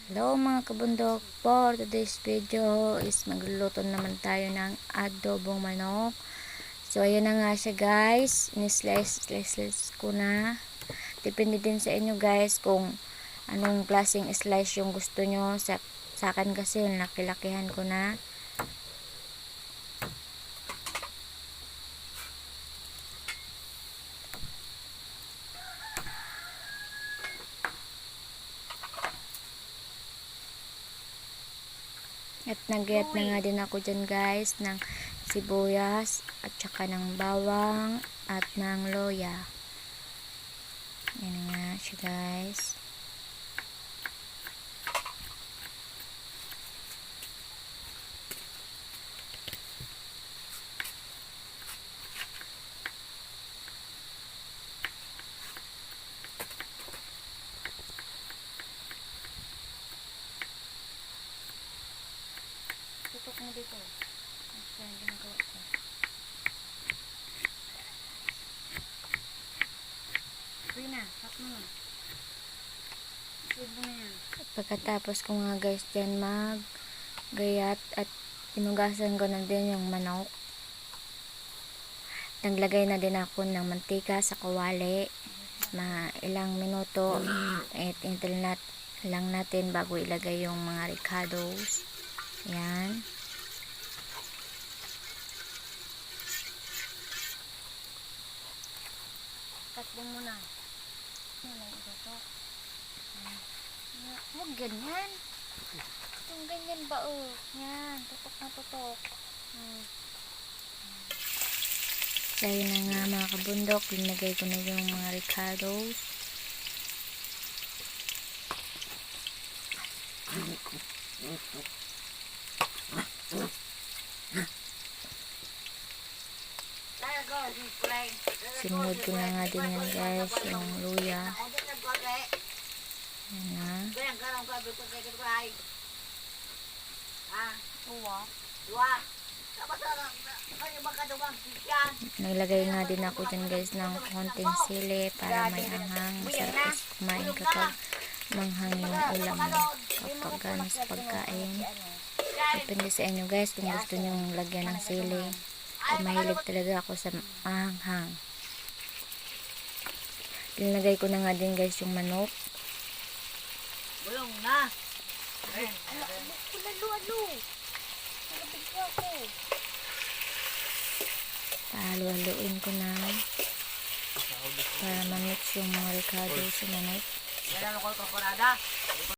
Hello mga kabundok, for today's video is magluluto naman tayo ng adobong manok. So ayan na nga siya guys, ni-slice ko na. Depende din sa inyo guys kung anong klaseng slice yung gusto nyo. Sa akin kasi laki-lakihan ko na. At nag-get na nga din ako dyan guys ng sibuyas at saka ng bawang at ng loya. Yan nga siya guys. Tutok mo dito. Ito yung ginagawa ko. Uy na, cut mo na. Save mo na yan. Pagkatapos ko nga guys dyan maggayat at inugasan ko na din yung manok. Naglagay na din ako ng mantika sa kawali. Ilang minuto. At hintil lang natin bago ilagay yung mga ricados. Yan. Cut mo muna. Huwag ganyan. Yung ganyan ba oh. Yan. Tutok na tutok. Kaya na nga mga kabundok. Linagay ko na yung mga ricados. Sinunod ko na nga din yan guys, yung luya. Yan na. Naglagay nga din ako dyan guys ng konting sili para may anghang. Masarap kumain kapag manghang yung ulam kapag gano'n sa pagkain. Depende sa inyo guys kung gusto nyo lagyan ng sili. Mahilig talaga ako sa anghang. Linagay ko na nga din guys yung manok. Bulong na. Lalo. Halo-haloin ko na para ma-mix yung mga ricados sa manok. Kailan ako kaporada?